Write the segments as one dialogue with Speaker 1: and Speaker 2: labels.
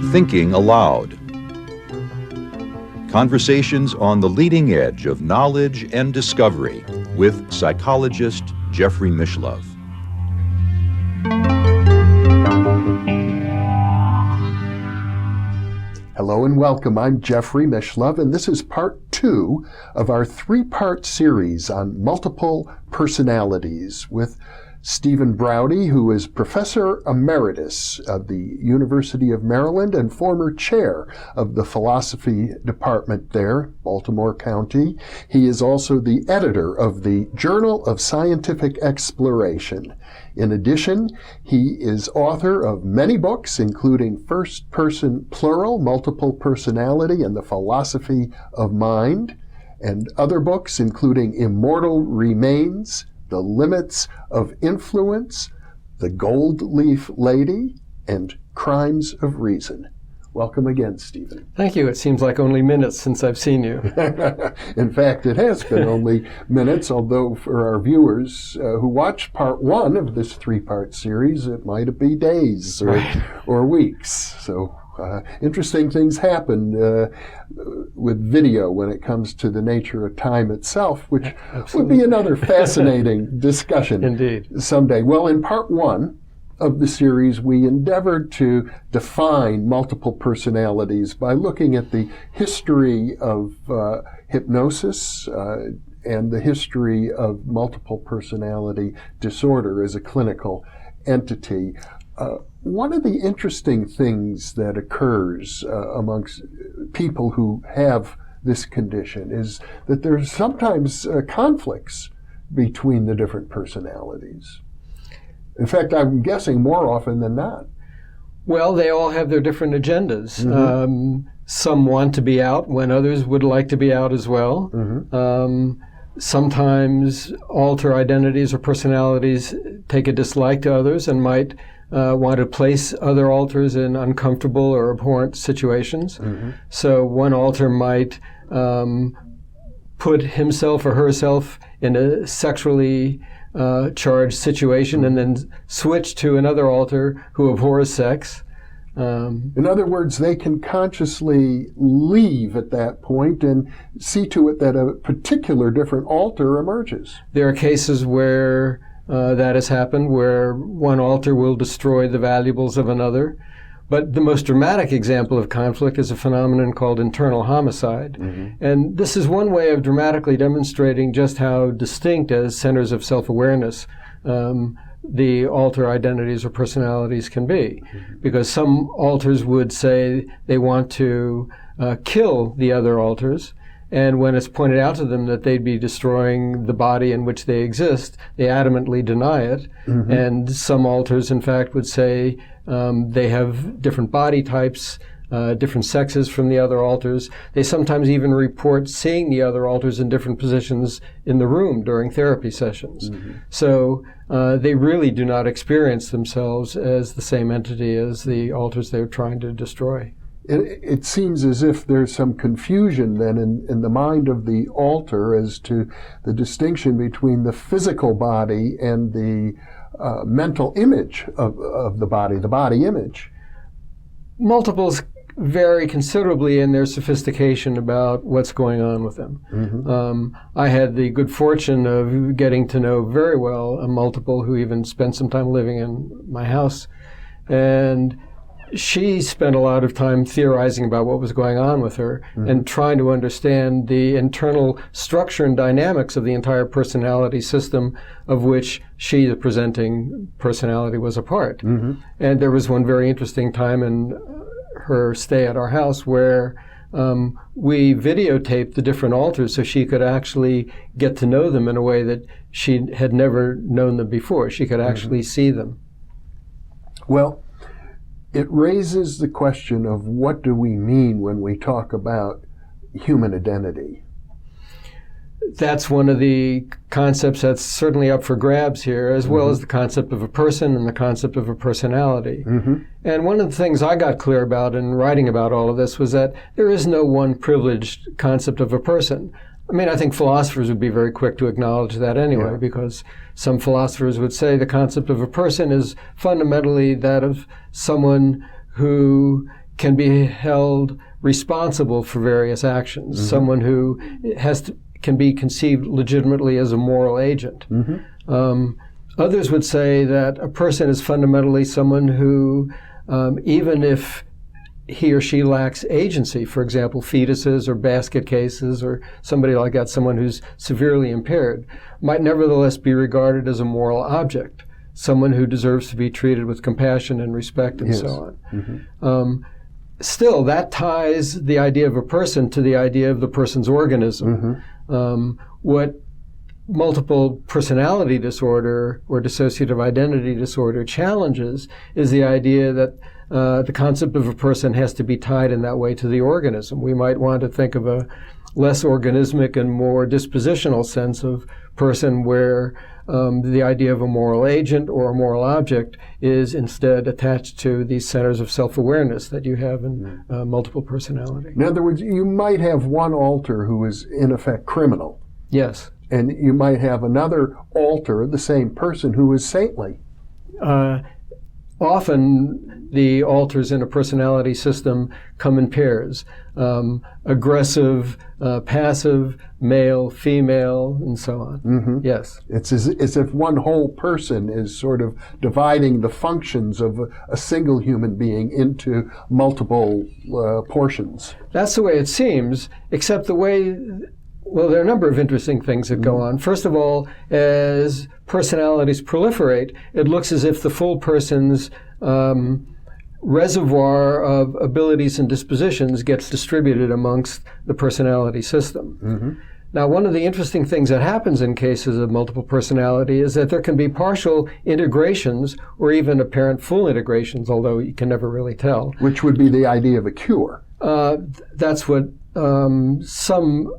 Speaker 1: Thinking Aloud. Conversations on the leading edge of knowledge and discovery with psychologist Jeffrey Mishlove.
Speaker 2: Hello and welcome. I'm Jeffrey Mishlove, and this is part 2 of our 3-part series on multiple personalities with Stephen Braude, who is Professor Emeritus of the University of Maryland and former chair of the philosophy department there, Baltimore County. He is also the editor of the Journal of Scientific Exploration. In addition, he is author of many books, including First Person Plural, Multiple Personality, and the Philosophy of Mind, and other books, including Immortal Remains, The Limits of Influence, The Gold Leaf Lady, and Crimes of Reason. Welcome again, Stephen.
Speaker 3: Thank you. It seems like only minutes since I've seen you.
Speaker 2: In fact, it has been only minutes, although for our viewers who watched part 1 of this 3-part series, it might be days or weeks. So interesting things happen with video when it comes to the nature of time itself, which would be another fascinating discussion
Speaker 3: Indeed.
Speaker 2: Someday. Well, in part 1 of the series, we endeavored to define multiple personalities by looking at the history of hypnosis and the history of multiple personality disorder as a clinical entity. One of the interesting things that occurs amongst people who have this condition is that there's sometimes conflicts between the different personalities. In fact, I'm guessing more often than not.
Speaker 3: Well, they all have their different agendas.
Speaker 2: Mm-hmm.
Speaker 3: Some want to be out when others would like to be out as well.
Speaker 2: Mm-hmm.
Speaker 3: Sometimes alter identities or personalities take a dislike to others and might want to place other alters in uncomfortable or abhorrent situations.
Speaker 2: Mm-hmm.
Speaker 3: So one alter might put himself or herself in a sexually charged situation and then switch to another alter who abhors sex.
Speaker 2: In other words, they can consciously leave at that point and see to it that a particular different alter emerges.
Speaker 3: There are cases where that has happened, where one alter will destroy the valuables of another. But the most dramatic example of conflict is a phenomenon called internal homicide.
Speaker 2: Mm-hmm.
Speaker 3: And this is one way of dramatically demonstrating just how distinct as centers of self-awareness the alter identities or personalities can be.
Speaker 2: Mm-hmm.
Speaker 3: Because some alters would say they want to kill the other alters, and when it's pointed out to them that they'd be destroying the body in which they exist, they adamantly deny it.
Speaker 2: Mm-hmm.
Speaker 3: And some alters, in fact, would say they have different body types, different sexes from the other alters. They sometimes even report seeing the other alters in different positions in the room during therapy sessions.
Speaker 2: Mm-hmm.
Speaker 3: So they really do not experience themselves as the same entity as the alters they're trying to destroy.
Speaker 2: It seems as if there's some confusion then in the mind of the alter as to the distinction between the physical body and the mental image of the body image.
Speaker 3: Multiples vary considerably in their sophistication about what's going on with them.
Speaker 2: Mm-hmm.
Speaker 3: I had the good fortune of getting to know very well a multiple who even spent some time living in my house. And she spent a lot of time theorizing about what was going on with her
Speaker 2: mm-hmm.
Speaker 3: and trying to understand the internal structure and dynamics of the entire personality system of which she, the presenting personality, was a part.
Speaker 2: Mm-hmm.
Speaker 3: And there was one very interesting time in her stay at our house where we videotaped the different alters so she could actually get to know them in a way that she had never known them before. She could actually
Speaker 2: mm-hmm.
Speaker 3: see them.
Speaker 2: Well, it raises the question of what do we mean when we talk about human identity?
Speaker 3: That's one of the concepts that's certainly up for grabs here, as well as the concept of a person and the concept of a personality.
Speaker 2: Mm-hmm.
Speaker 3: And one of the things I got clear about in writing about all of this was that there is no one privileged concept of a person. I mean, I think philosophers would be very quick to acknowledge that anyway, because some philosophers would say the concept of a person is fundamentally that of someone who can be held responsible for various actions, someone who can be conceived legitimately as a moral agent. Others would say that a person is fundamentally someone who, even if he or she lacks agency, for example, fetuses or basket cases or somebody like that, someone who's severely impaired, might nevertheless be regarded as a moral object, someone who deserves to be treated with compassion and respect and so on. Still, that ties the idea of a person to the idea of the person's organism. What multiple personality disorder or dissociative identity disorder challenges is the idea that the concept of a person has to be tied in that way to the organism. We might want to think of a less organismic and more dispositional sense of person where the idea of a moral agent or a moral object is instead attached to these centers of self-awareness that you have in multiple personality.
Speaker 2: In other words, you might have one alter who is in effect criminal.
Speaker 3: Yes.
Speaker 2: And you might have another alter, the same person, who is saintly.
Speaker 3: Often the alters in a personality system come in pairs. Aggressive, passive, male, female, and so on. Yes.
Speaker 2: It's as if one whole person is sort of dividing the functions of a single human being into multiple portions.
Speaker 3: That's the way it seems, except the way... Well, there are a number of interesting things that go on. First of all, as personalities proliferate, it looks as if the full person's reservoir of abilities and dispositions gets distributed amongst the personality system. Now, one of the interesting things that happens in cases of multiple personality is that there can be partial integrations or even apparent full integrations, although you can never really tell.
Speaker 2: Which would be the idea of a cure.
Speaker 3: That's what some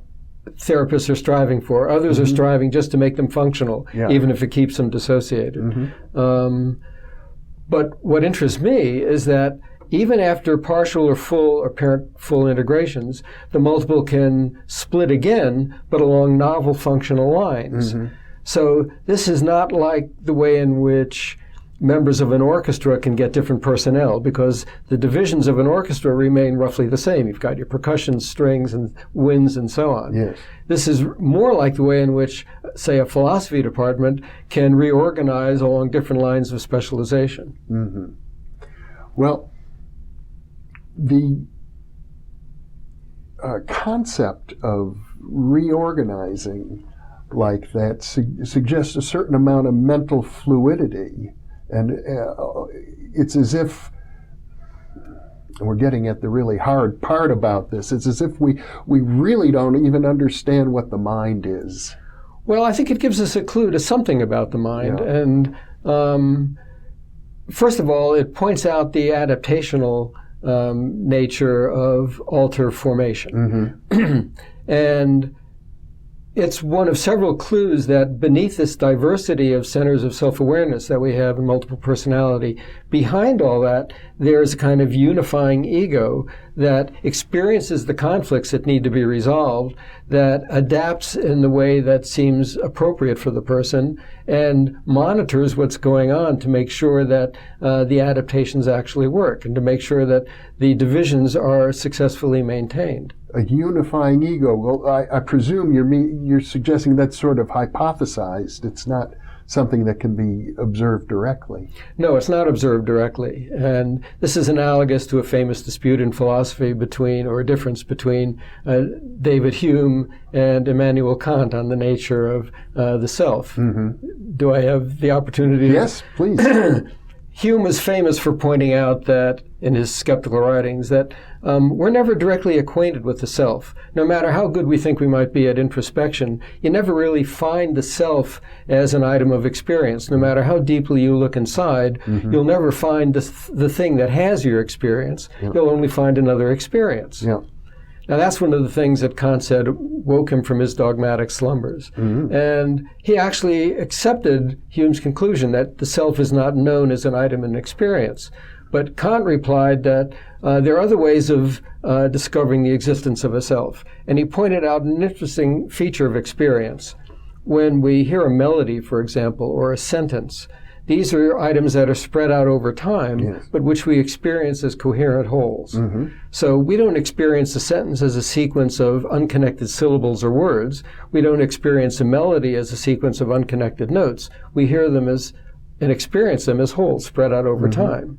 Speaker 3: therapists are striving for. Others are striving just to make them functional, even if it keeps them dissociated. But what interests me is that even after partial or full, apparent full integrations, the multiple can split again, but along novel functional lines. So this is not like the way in which members of an orchestra can get different personnel, because the divisions of an orchestra remain roughly the same. You've got your percussion, strings, and winds, and so on. This is more like the way in which, say, a philosophy department can reorganize along different lines of specialization.
Speaker 2: Well, the concept of reorganizing like that suggests a certain amount of mental fluidity. And it's as if, and we're getting at the really hard part about this, it's as if we really don't even understand what the mind is.
Speaker 3: Well, I think it gives us a clue to something about the mind. And first of all, it points out the adaptational nature of alter formation. And it's one of several clues that beneath this diversity of centers of self-awareness that we have in multiple personality, behind all that, there's a kind of unifying ego that experiences the conflicts that need to be resolved, that adapts in the way that seems appropriate for the person, and monitors what's going on to make sure that the adaptations actually work, and to make sure that the divisions are successfully maintained.
Speaker 2: A unifying ego. Well, I presume you're suggesting that's sort of hypothesized. It's not something that can be observed directly.
Speaker 3: No, it's not observed directly. And this is analogous to a famous dispute in philosophy between, or a difference between David Hume and Immanuel Kant on the nature of the self. Do I have the opportunity?
Speaker 2: Yes, please.
Speaker 3: Hume was famous for pointing out that, in his skeptical writings, that we're never directly acquainted with the self. No matter how good we think we might be at introspection, you never really find the self as an item of experience. No matter how deeply you look inside, you'll never find the thing that has your experience. You'll only find another experience. Now, that's one of the things that Kant said woke him from his dogmatic slumbers. And he actually accepted Hume's conclusion that the self is not known as an item in experience. But Kant replied that there are other ways of discovering the existence of a self. And he pointed out an interesting feature of experience. When we hear a melody, for example, or a sentence, these are items that are spread out over time, yes, but which we experience as coherent wholes. Mm-hmm. So we don't experience a sentence as a sequence of unconnected syllables or words. We don't experience a melody as a sequence of unconnected notes. We hear them as and experience them as wholes spread out over mm-hmm. time.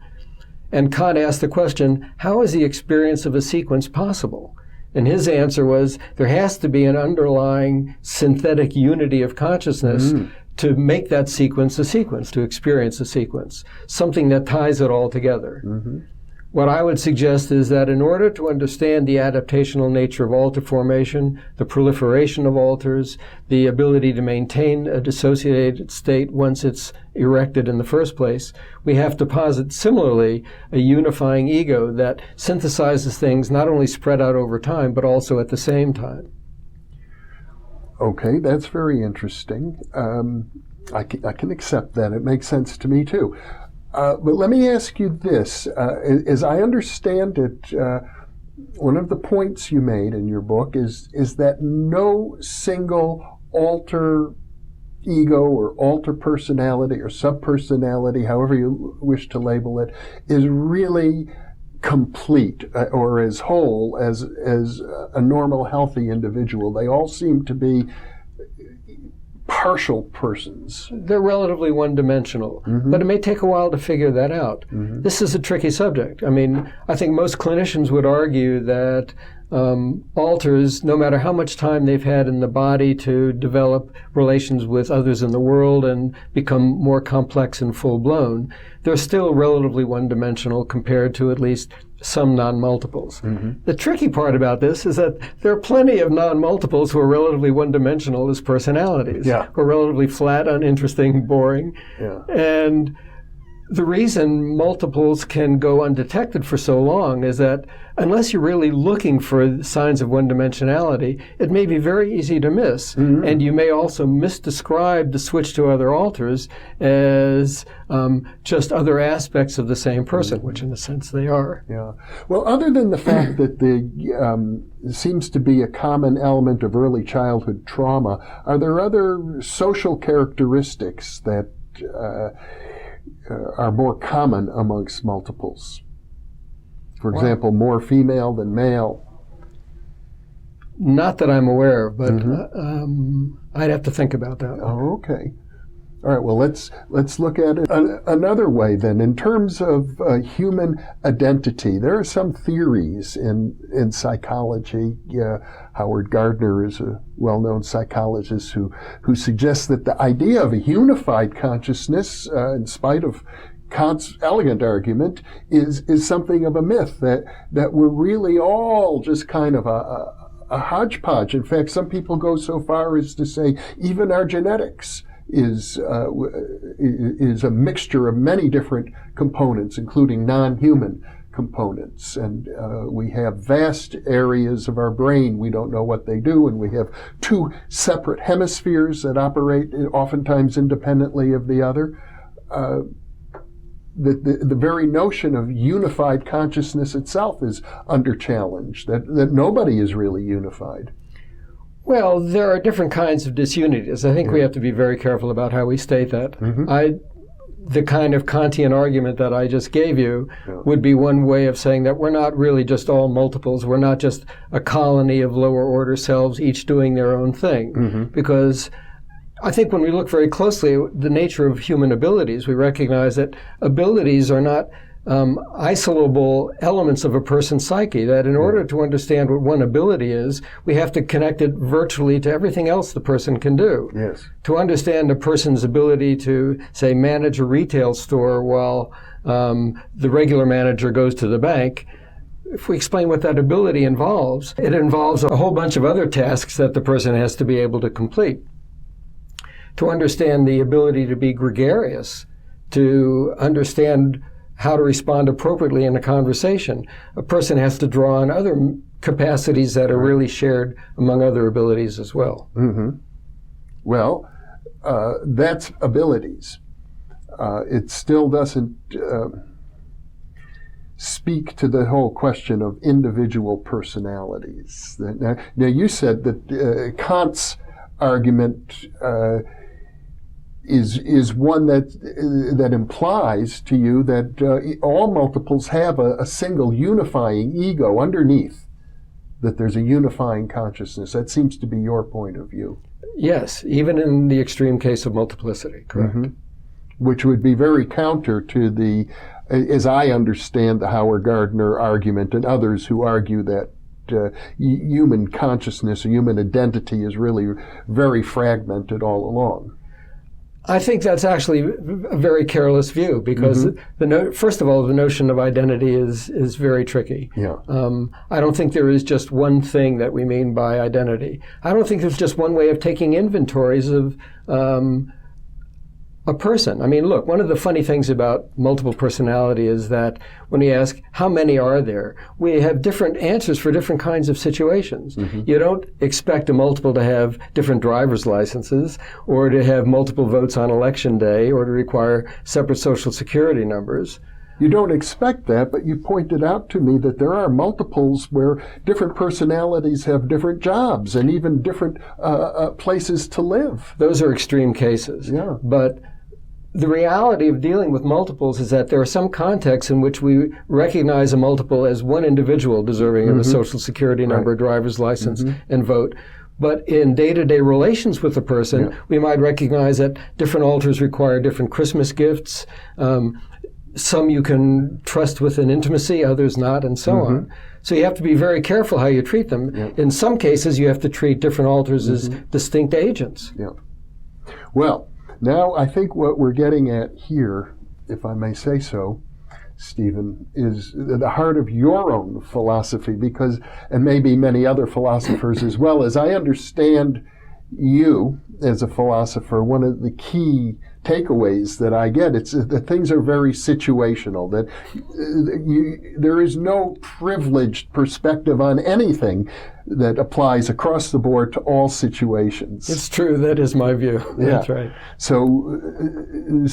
Speaker 3: And Kant asked the question, how is the experience of a sequence possible? And his answer was, there has to be an underlying synthetic unity of consciousness to make that sequence a sequence, to experience a sequence, something that ties it all together. Mm-hmm. What I would suggest is that in order to understand the adaptational nature of alter formation, the proliferation of alters, the ability to maintain a dissociated state once it's erected in the first place, we have to posit similarly a unifying ego that synthesizes things not only spread out over time, but also at the same time.
Speaker 2: Okay, that's very interesting. I can accept that. It makes sense to me too. But let me ask you this. As I understand it, one of the points you made in your book is that no single alter ego or alter personality or subpersonality, however you wish to label it, is really complete or as whole as a normal, healthy individual. They all seem to be partial persons.
Speaker 3: They're relatively one-dimensional, mm-hmm. but it may take a while to figure that out. Mm-hmm. This is a tricky subject. I mean, I think most clinicians would argue that alters, no matter how much time they've had in the body to develop relations with others in the world and become more complex and full-blown, they're still relatively one-dimensional compared to at least some non-multiples. Mm-hmm. The tricky part about this is that there are plenty of non-multiples who are relatively one-dimensional as personalities, who are relatively flat, uninteresting, boring. Yeah. And the reason multiples can go undetected for so long is that unless you're really looking for signs of one-dimensionality, it may be very easy to miss. Mm-hmm. And you may also misdescribe the switch to other alters as just other aspects of the same person, which in a sense they are.
Speaker 2: Yeah. Well, other than the fact that there seems to be a common element of early childhood trauma, are there other social characteristics that are more common amongst multiples? For example, more female than male?
Speaker 3: Not that I'm aware of, but mm-hmm. I'd have to think about that.
Speaker 2: Oh, okay. All right, well, let's look at it another way then. In terms of human identity, there are some theories in psychology. Howard Gardner is a well-known psychologist who suggests that the idea of a unified consciousness, in spite of Kant's elegant argument, is something of a myth, that we're really all just kind of a hodgepodge. In fact, some people go so far as to say even our genetics is a mixture of many different components, including non-human components. And we have vast areas of our brain. We don't know what they do, and we have two separate hemispheres that operate oftentimes independently of the other. The very notion of unified consciousness itself is under challenge, that nobody is really unified.
Speaker 3: Well, there are different kinds of disunities. I think we have to be very careful about how we state that. Mm-hmm. The kind of Kantian argument that I just gave you would be one way of saying that we're not really just all multiples. We're not just a colony of lower order selves, each doing their own thing. Mm-hmm. Because I think when we look very closely at the nature of human abilities, we recognize that abilities are not isolable elements of a person's psyche, that in order to understand what one ability is, we have to connect it virtually to everything else the person can do. Yes. To understand a person's ability to, say, manage a retail store while the regular manager goes to the bank, if we explain what that ability involves, it involves a whole bunch of other tasks that the person has to be able to complete. To understand the ability to be gregarious, to understand how to respond appropriately in a conversation, a person has to draw on other capacities that are really shared among other abilities as well.
Speaker 2: Mm-hmm. Well, that's abilities. It still doesn't speak to the whole question of individual personalities. Now you said that Kant's argument is one that implies to you that all multiples have a single unifying ego underneath, that there's a unifying consciousness. That seems to be your point of view.
Speaker 3: Yes, even in the extreme case of multiplicity, correct.
Speaker 2: Mm-hmm. Which would be very counter to the, as I understand, the Howard Gardner argument and others who argue that human consciousness or human identity is really very fragmented all along.
Speaker 3: I think that's actually a very careless view, because first of all, the notion of identity is very tricky.
Speaker 2: Yeah.
Speaker 3: I don't think there is just one thing that we mean by identity. I don't think there's just one way of taking inventories of a person. I mean, look, one of the funny things about multiple personality is that when we ask how many are there, we have different answers for different kinds of situations. You don't expect a multiple to have different driver's licenses, or to have multiple votes on election day, or to require separate social security numbers.
Speaker 2: You don't expect that, but you pointed out to me that there are multiples where different personalities have different jobs and even different places to live.
Speaker 3: Those are extreme cases.
Speaker 2: Yeah.
Speaker 3: But the reality of dealing with multiples is that there are some contexts in which we recognize a multiple as one individual deserving of a social security number, driver's license, and vote. But in day-to-day relations with a person, we might recognize that different alters require different Christmas gifts. Some you can trust with an intimacy, others not, and so on. So you have to be very careful how you treat them. In some cases, you have to treat different alters as distinct agents.
Speaker 2: Well, now I think what we're getting at here, if I may say so, Stephen, is the heart of your own philosophy, because, and maybe many other philosophers as well, as I understand you as a philosopher, one of the key takeaways that I get, it's that things are very situational, that there is no privileged perspective on anything that applies across the board to all situations.
Speaker 3: It's true, that is my view. That's right.
Speaker 2: So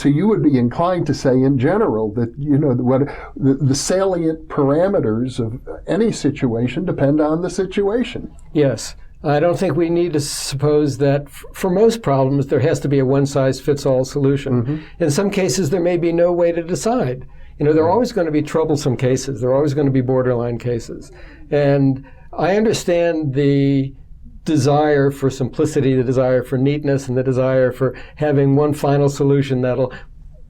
Speaker 2: you would be inclined to say in general that, what the salient parameters of any situation depend on the situation.
Speaker 3: Yes. I don't think we need to suppose that for most problems there has to be a one-size-fits-all solution. In some cases there may be no way to decide. There are always going to be troublesome cases. There are always going to be borderline cases. And I understand the desire for simplicity, the desire for neatness, and the desire for having one final solution that'll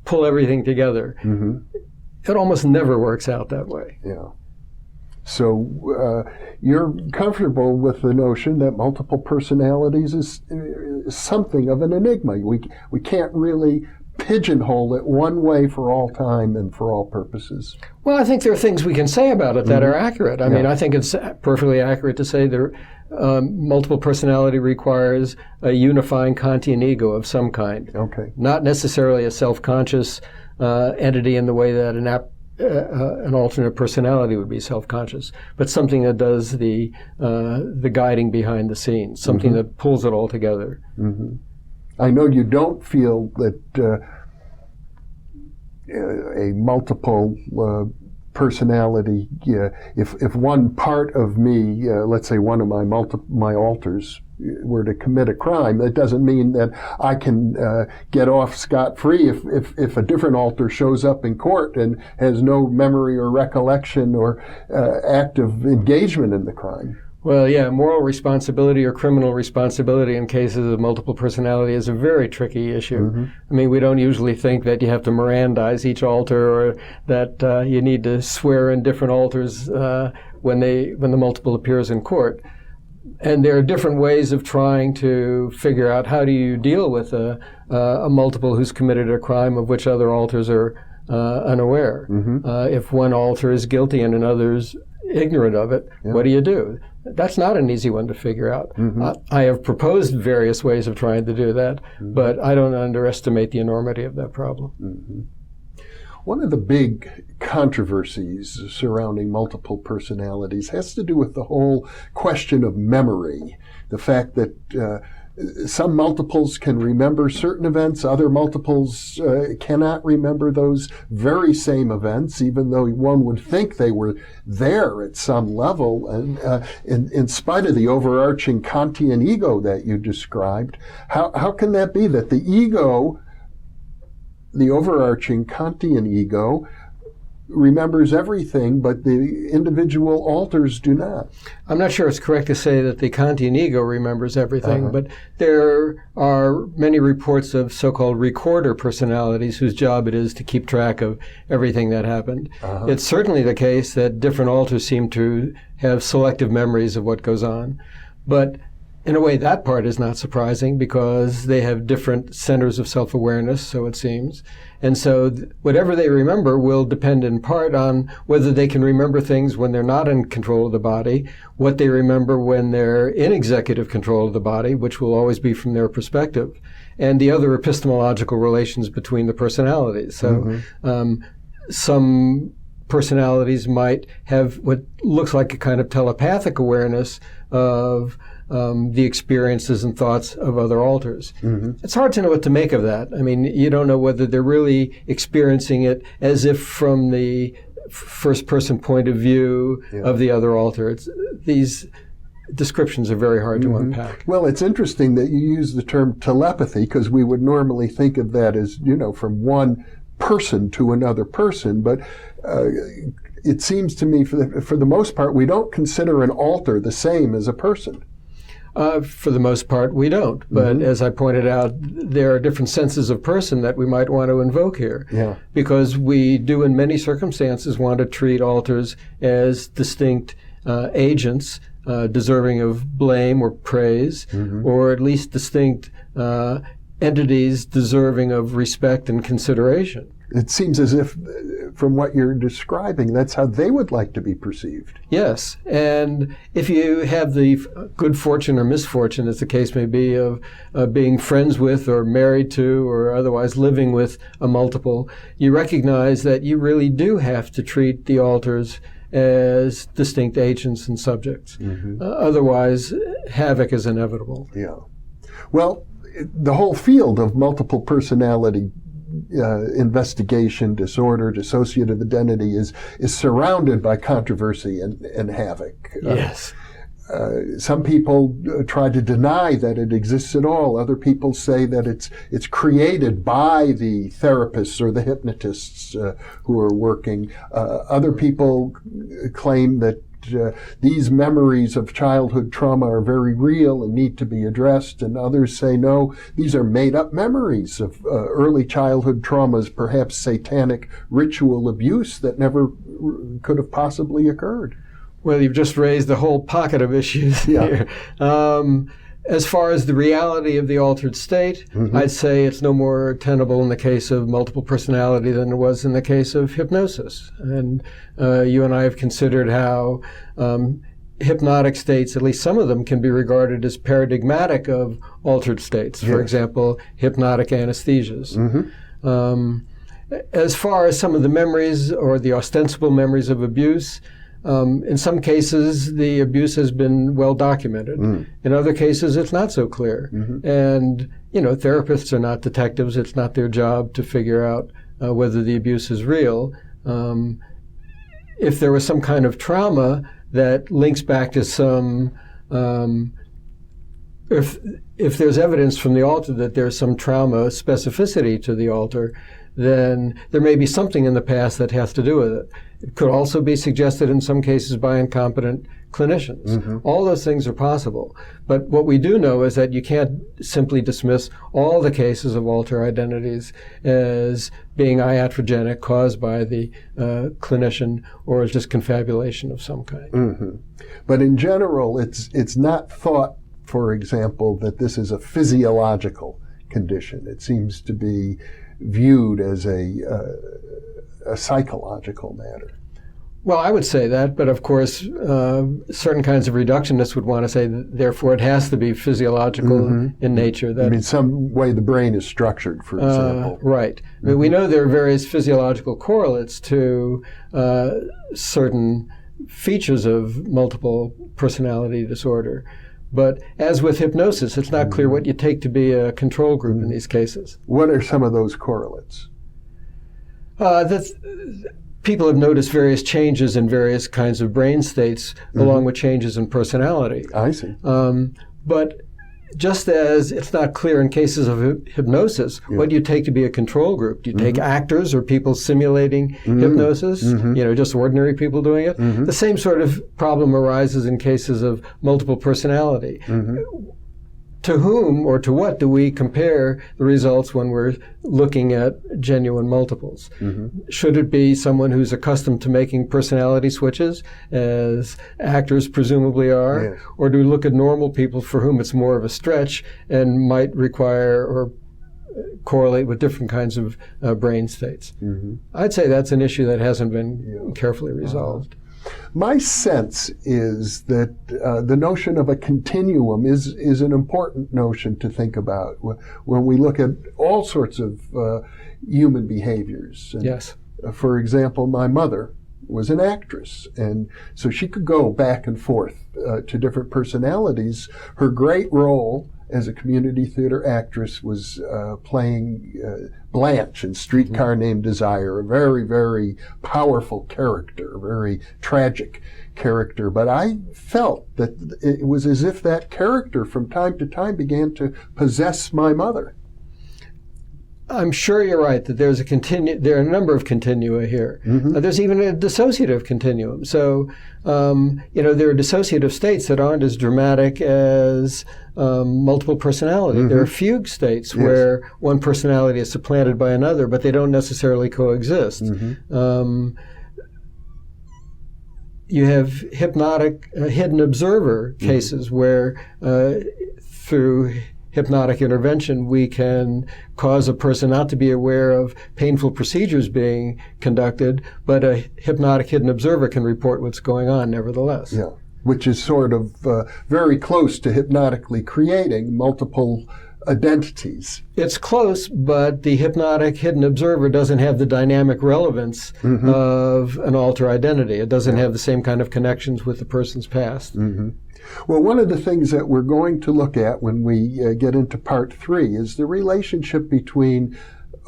Speaker 3: pull everything together. It almost never works out that way.
Speaker 2: Yeah. So you're comfortable with the notion that multiple personalities is something of an enigma. We can't really pigeonhole it one way for all time and for all purposes.
Speaker 3: Well, I think there are things we can say about it that are accurate. I mean, I think it's perfectly accurate to say that multiple personality requires a unifying Kantian ego of some kind.
Speaker 2: Okay. Not
Speaker 3: necessarily a self-conscious entity in the way that an alternate personality would be self-conscious, but something that does the guiding behind the scenes, something that pulls it all together.
Speaker 2: I know you don't feel that a multiple personality, if one part of me, let's say one of my alters, were to commit a crime, that doesn't mean that I can get off scot-free if a different alter shows up in court and has no memory or recollection or active engagement in the crime.
Speaker 3: Well, yeah, moral responsibility or criminal responsibility in cases of multiple personality is a very tricky issue. I mean, we don't usually think that you have to Mirandize each alter, or that you need to swear in different alters when the multiple appears in court. And there are different ways of trying to figure out how do you deal with a multiple who's committed a crime of which other alters are unaware. If one alter is guilty and another's ignorant of it, what do you do? That's not an easy one to figure out. I have proposed various ways of trying to do that, but I don't underestimate the enormity of that problem.
Speaker 2: One of the big controversies surrounding multiple personalities has to do with the whole question of memory. The fact that some multiples can remember certain events, other multiples cannot remember those very same events, even though one would think they were there at some level. And in spite of the overarching Kantian ego that you described, how can that be that the ego, the overarching Kantian ego, remembers everything, but the individual alters do not?
Speaker 3: I'm not sure it's correct to say that the Kantian ego remembers everything, but there are many reports of so-called recorder personalities whose job it is to keep track of everything that happened. It's certainly the case that different alters seem to have selective memories of what goes on. But in a way, that part is not surprising because they have different centers of self-awareness, so it seems. And so whatever they remember will depend in part on whether they can remember things when they're not in control of the body, what they remember when they're in executive control of the body, which will always be from their perspective, and the other epistemological relations between the personalities. So some personalities might have what looks like a kind of telepathic awareness of the experiences and thoughts of other alters. It's hard to know what to make of that. I mean, you don't know whether they're really experiencing it as if from the first-person point of view of the other alter. These descriptions are very hard to unpack.
Speaker 2: Well, it's interesting that you use the term telepathy, because we would normally think of that as, from one person to another person, but it seems to me, for the most part, we don't consider an alter the same as a person.
Speaker 3: For the most part, we don't. But as I pointed out, there are different senses of person that we might want to invoke here. Because we do, in many circumstances, want to treat alters as distinct agents, deserving of blame or praise, or at least distinct entities deserving of respect and consideration.
Speaker 2: It seems as if, from what you're describing, that's how they would like to be perceived.
Speaker 3: Yes, and if you have the good fortune or misfortune, as the case may be, of being friends with or married to or otherwise living with a multiple, you recognize that you really do have to treat the alters as distinct agents and subjects. Otherwise, havoc is inevitable.
Speaker 2: Well, the whole field of multiple personality investigation, disorder, dissociative identity is surrounded by controversy and havoc.
Speaker 3: Yes.
Speaker 2: Some people try to deny that it exists at all. Other people say that it's created by the therapists or the hypnotists who are working. Other people claim that these memories of childhood trauma are very real and need to be addressed, and others say, no, these are made-up memories of early childhood traumas, perhaps satanic ritual abuse that never could have possibly occurred.
Speaker 3: Well, you've just raised a whole pocket of issues here. As far as the reality of the altered state, I'd say it's no more tenable in the case of multiple personality than it was in the case of hypnosis. And you and I have considered how hypnotic states, at least some of them, can be regarded as paradigmatic of altered states. For example, hypnotic anesthesias. As far as some of the memories or the ostensible memories of abuse, in some cases, the abuse has been well documented. In other cases, it's not so clear. And, therapists are not detectives. It's not their job to figure out whether the abuse is real. If there was some kind of trauma that links back to some, if there's evidence from the alter that there's some trauma specificity to the alter, then there may be something in the past that has to do with it. It could also be suggested in some cases by incompetent clinicians. All those things are possible. But what we do know is that you can't simply dismiss all the cases of alter identities as being iatrogenic, caused by the clinician, or as just confabulation of some kind.
Speaker 2: But in general, it's not thought, for example, that this is a physiological condition. It seems to be viewed as a psychological matter.
Speaker 3: Well, I would say that, but of course, certain kinds of reductionists would want to say that, therefore, it has to be physiological in nature. That,
Speaker 2: I mean, some way the brain is structured, for example.
Speaker 3: Right. I mean, we know there are various physiological correlates to certain features of multiple personality disorder, But as with hypnosis, it's not clear what you take to be a control group in these cases.
Speaker 2: What are some of those correlates?
Speaker 3: People have noticed various changes in various kinds of brain states along with changes in personality.
Speaker 2: I see.
Speaker 3: But just as it's not clear in cases of hypnosis, what do you take to be a control group? Do you take actors or people simulating hypnosis? Just ordinary people doing it? The same sort of problem arises in cases of multiple personality. To whom or to what do we compare the results when we're looking at genuine multiples? Should it be someone who's accustomed to making personality switches, as actors presumably are?
Speaker 2: Yes.
Speaker 3: Or do we look at normal people for whom it's more of a stretch and might require or correlate with different kinds of brain states? I'd say that's an issue that hasn't been carefully resolved.
Speaker 2: My sense is that the notion of a continuum is an important notion to think about when we look at all sorts of human behaviors. And,
Speaker 3: yes.
Speaker 2: For example, my mother was an actress, and so she could go back and forth to different personalities. Her great role as a community theater actress was playing Blanche in Streetcar Named Desire, a very, very powerful character, a very tragic character. But I felt that it was as if that character from time to time began to possess my mother.
Speaker 3: I'm sure you're right that there are a number of continua here. There's even a dissociative continuum. So, there are dissociative states that aren't as dramatic as multiple personality. There are fugue states where one personality is supplanted by another, but they don't necessarily coexist. You have hypnotic hidden observer cases where through hypnotic intervention, we can cause a person not to be aware of painful procedures being conducted, but a hypnotic hidden observer can report what's going on nevertheless.
Speaker 2: Yeah, which is sort of very close to hypnotically creating multiple identities.
Speaker 3: It's close, but the hypnotic hidden observer doesn't have the dynamic relevance of an alter identity. It doesn't have the same kind of connections with the person's past.
Speaker 2: Well, one of the things that we're going to look at when we get into part 3 is the relationship between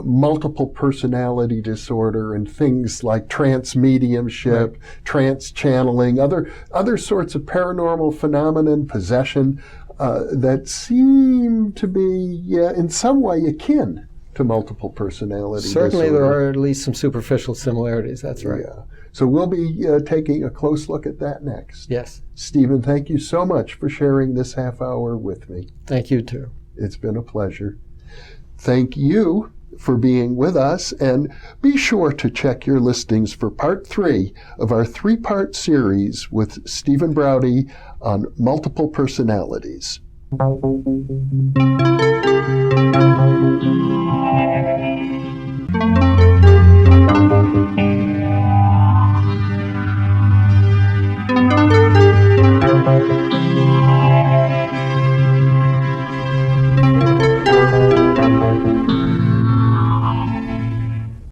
Speaker 2: multiple personality disorder and things like trance mediumship, trance channeling, other sorts of paranormal phenomenon, possession, that seem to be in some way akin to multiple personality
Speaker 3: Certainly
Speaker 2: disorder.
Speaker 3: there are at least some superficial similarities, that's right.
Speaker 2: Yeah. So we'll be taking a close look at that next.
Speaker 3: Yes.
Speaker 2: Stephen, thank you so much for sharing this half hour with me.
Speaker 3: Thank you too.
Speaker 2: It's been a pleasure. Thank you for being with us, and be sure to check your listings for part 3 of our 3-part series with Stephen Braude on multiple personalities.